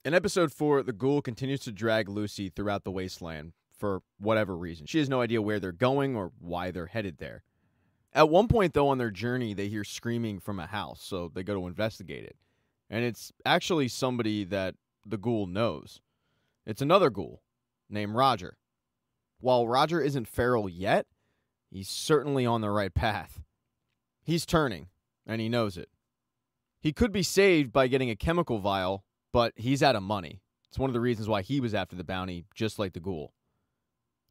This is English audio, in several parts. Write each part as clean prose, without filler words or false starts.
In episode 4, the ghoul continues to drag Lucy throughout the wasteland for whatever reason. She has no idea where they're going or why they're headed there. At one point, though, on their journey, they hear screaming from a house, so they go to investigate it. And it's actually somebody that the ghoul knows. It's another ghoul named Roger. While Roger isn't feral yet, he's certainly on the right path. He's turning, and he knows it. He could be saved by getting a chemical vial, but he's out of money. It's one of the reasons why he was after the bounty, just like the ghoul.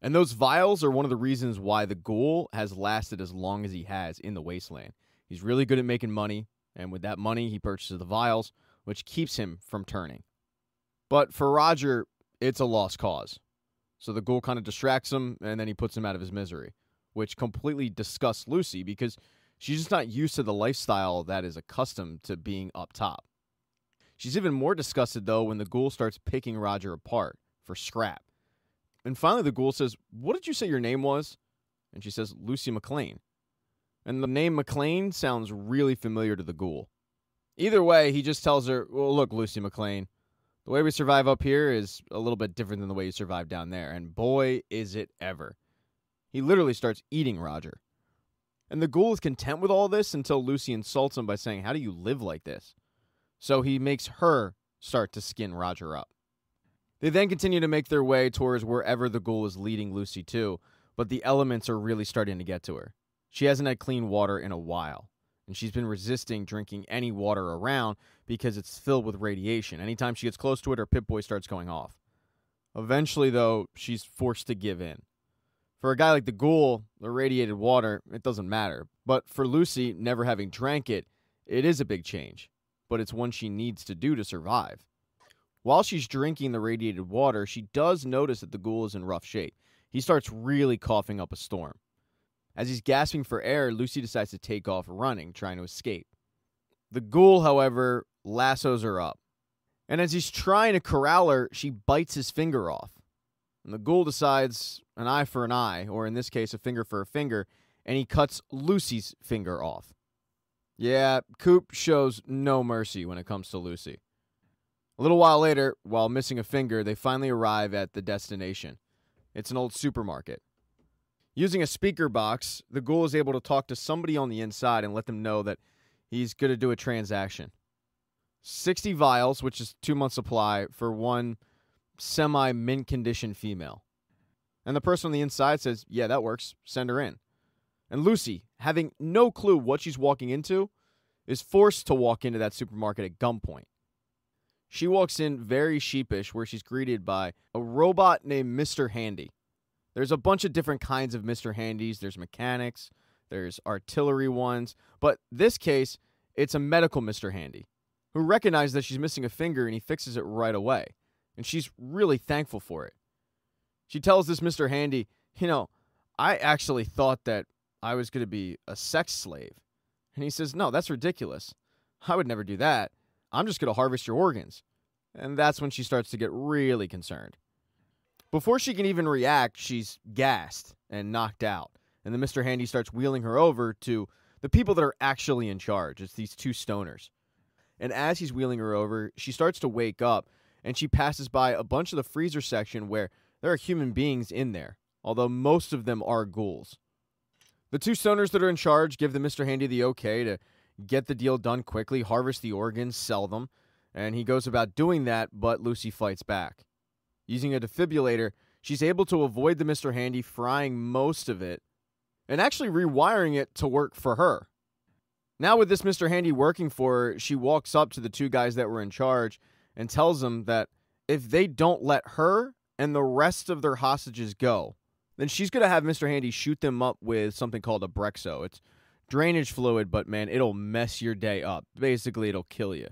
And those vials are one of the reasons why the ghoul has lasted as long as he has in the wasteland. He's really good at making money, and with that money, he purchases the vials, which keeps him from turning. But for Roger, it's a lost cause. So the ghoul kind of distracts him, and then he puts him out of his misery, which completely disgusts Lucy because she's just not used to the lifestyle that is accustomed to being up top. She's even more disgusted, though, when the ghoul starts picking Roger apart for scrap. And finally, the ghoul says, "What did you say your name was?" And she says, "Lucy McLean." And the name McLean sounds really familiar to the ghoul. Either way, he just tells her, "Well, look, Lucy McLean, the way we survive up here is a little bit different than the way you survive down there. And boy, is it ever." He literally starts eating Roger. And the ghoul is content with all this until Lucy insults him by saying, "How do you live like this?" So he makes her start to skin Roger up. They then continue to make their way towards wherever the ghoul is leading Lucy to, but the elements are really starting to get to her. She hasn't had clean water in a while, and she's been resisting drinking any water around because it's filled with radiation. Anytime she gets close to it, her Pip-Boy starts going off. Eventually, though, she's forced to give in. For a guy like the ghoul, the radiated water, it doesn't matter. But for Lucy, never having drank it, it is a big change. But it's one she needs to do to survive. While she's drinking the radiated water, she does notice that the ghoul is in rough shape. He starts really coughing up a storm. As he's gasping for air, Lucy decides to take off running, trying to escape. The ghoul, however, lassos her up. And as he's trying to corral her, she bites his finger off. And the ghoul decides an eye for an eye, or in this case, a finger for a finger, and he cuts Lucy's finger off. Yeah, Coop shows no mercy when it comes to Lucy. A little while later, while missing a finger, they finally arrive at the destination. It's an old supermarket. Using a speaker box, the ghoul is able to talk to somebody on the inside and let them know that he's going to do a transaction. 60 vials, which is 2 months' supply, for one semi-mint condition female. And the person on the inside says, "Yeah, that works. Send her in." And Lucy, having no clue what she's walking into, is forced to walk into that supermarket at gunpoint. She walks in very sheepish, where she's greeted by a robot named Mr. Handy. There's a bunch of different kinds of Mr. Handys. There's mechanics, there's artillery ones, but this case, it's a medical Mr. Handy, who recognizes that she's missing a finger and he fixes it right away. And she's really thankful for it. She tells this Mr. Handy, "I actually thought that I was going to be a sex slave." And he says, "No, that's ridiculous. I would never do that. I'm just going to harvest your organs." And that's when she starts to get really concerned. Before she can even react, she's gassed and knocked out. And then Mr. Handy starts wheeling her over to the people that are actually in charge. It's these two stoners. And as he's wheeling her over, she starts to wake up, and she passes by a bunch of the freezer section where there are human beings in there, although most of them are ghouls. The two stoners that are in charge give the Mr. Handy the okay to get the deal done quickly, harvest the organs, sell them, and he goes about doing that, but Lucy fights back. Using a defibrillator, she's able to avoid the Mr. Handy frying most of it and actually rewiring it to work for her. Now with this Mr. Handy working for her, she walks up to the two guys that were in charge and tells them that if they don't let her and the rest of their hostages go, then she's going to have Mr. Handy shoot them up with something called a Brexo. It's drainage fluid, but man, it'll mess your day up. Basically, it'll kill you.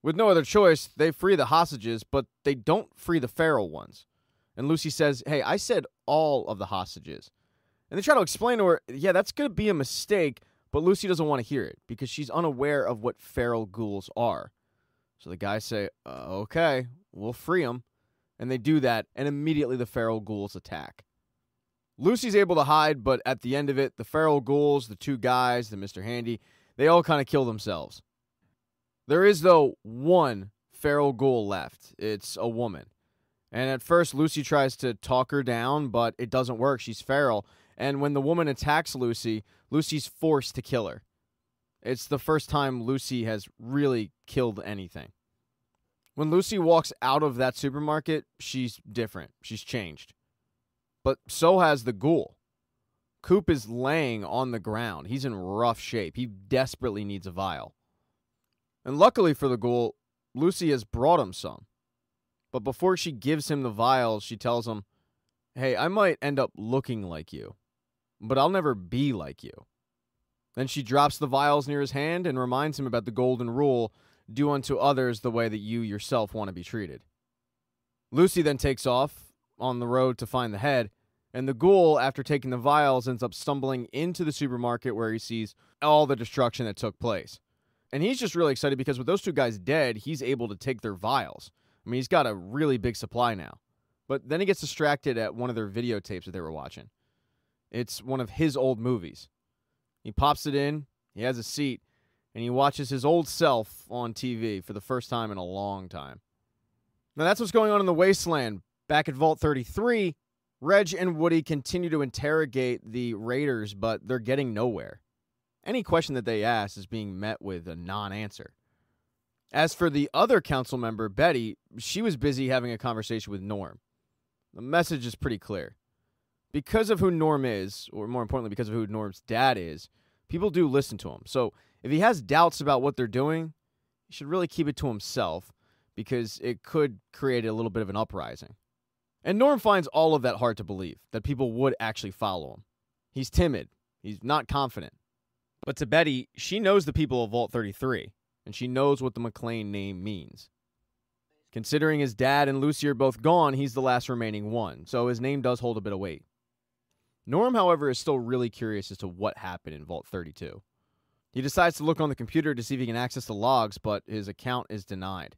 With no other choice, they free the hostages, but they don't free the feral ones. And Lucy says, "Hey, I said all of the hostages." And they try to explain to her, yeah, that's going to be a mistake, but Lucy doesn't want to hear it because she's unaware of what feral ghouls are. So the guys say, "Okay, we'll free them." And they do that, and immediately the feral ghouls attack. Lucy's able to hide, but at the end of it, the feral ghouls, the two guys, the Mr. Handy, they all kind of kill themselves. There is, though, one feral ghoul left. It's a woman. And at first, Lucy tries to talk her down, but it doesn't work. She's feral. And when the woman attacks Lucy, Lucy's forced to kill her. It's the first time Lucy has really killed anything. When Lucy walks out of that supermarket, she's different. She's changed. But so has the ghoul. Coop is laying on the ground. He's in rough shape. He desperately needs a vial. And luckily for the ghoul, Lucy has brought him some. But before she gives him the vials, she tells him, "Hey, I might end up looking like you, but I'll never be like you." Then she drops the vials near his hand and reminds him about the golden rule, do unto others the way that you yourself want to be treated. Lucy then takes off on the road to find the head, and the ghoul, after taking the vials, ends up stumbling into the supermarket where he sees all the destruction that took place. And he's just really excited because with those two guys dead, he's able to take their vials. I mean, he's got a really big supply now. But then he gets distracted at one of their videotapes that they were watching. It's one of his old movies. He pops it in, he has a seat, and he watches his old self on TV for the first time in a long time. Now that's what's going on in the Wasteland. Back at Vault 33, Reg and Woody continue to interrogate the raiders, but they're getting nowhere. Any question that they ask is being met with a non-answer. As for the other council member, Betty, she was busy having a conversation with Norm. The message is pretty clear. Because of who Norm is, or more importantly, because of who Norm's dad is, people do listen to him. So if he has doubts about what they're doing, he should really keep it to himself because it could create a little bit of an uprising. And Norm finds all of that hard to believe, that people would actually follow him. He's timid. He's not confident. But to Betty, she knows the people of Vault 33, and she knows what the McLean name means. Considering his dad and Lucy are both gone, he's the last remaining one, so his name does hold a bit of weight. Norm, however, is still really curious as to what happened in Vault 32. He decides to look on the computer to see if he can access the logs, but his account is denied.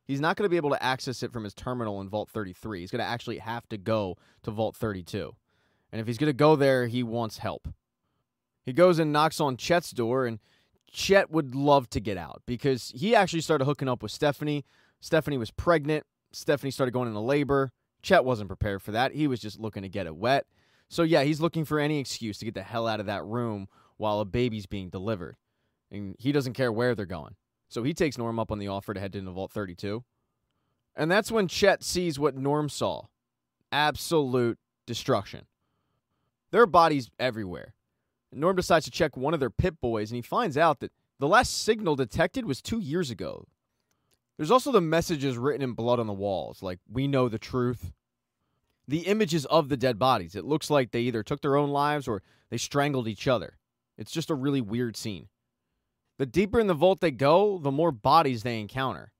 He's not going to be able to access it from his terminal in Vault 33. He's going to actually have to go to Vault 32. And if he's going to go there, he wants help. He goes and knocks on Chet's door, and Chet would love to get out because he actually started hooking up with Stephanie. Stephanie was pregnant. Stephanie started going into labor. Chet wasn't prepared for that. He was just looking to get it wet. So yeah, he's looking for any excuse to get the hell out of that room while a baby's being delivered. And he doesn't care where they're going. So he takes Norm up on the offer to head into Vault 32. And that's when Chet sees what Norm saw. Absolute destruction. There are bodies everywhere. Norm decides to check one of their Pit Boys, and he finds out that the last signal detected was 2 years ago. There's also the messages written in blood on the walls, like, "We know the truth." The images of the dead bodies. It looks like they either took their own lives or they strangled each other. It's just a really weird scene. The deeper in the vault they go, the more bodies they encounter.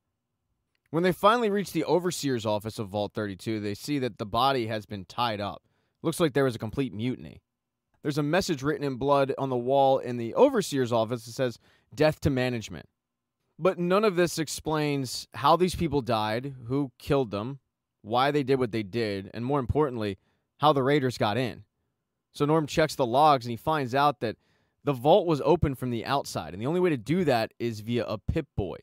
When they finally reach the Overseer's office of Vault 32, they see that the body has been tied up. Looks like there was a complete mutiny. There's a message written in blood on the wall in the Overseer's office that says, "Death to management." But none of this explains how these people died, who killed them, why they did what they did, and more importantly, how the raiders got in. So Norm checks the logs and he finds out that the vault was open from the outside, and the only way to do that is via a Pip Boy.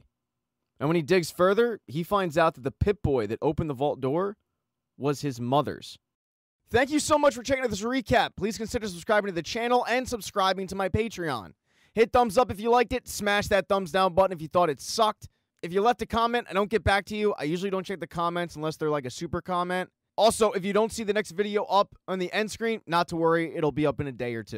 And when he digs further, he finds out that the Pip Boy that opened the vault door was his mother's. Thank you so much for checking out this recap. Please consider subscribing to the channel and subscribing to my Patreon. Hit thumbs up if you liked it. Smash that thumbs down button if you thought it sucked. If you left a comment, I don't get back to you. I usually don't check the comments unless they're like a super comment. Also, if you don't see the next video up on the end screen, not to worry. It'll be up in a day or two.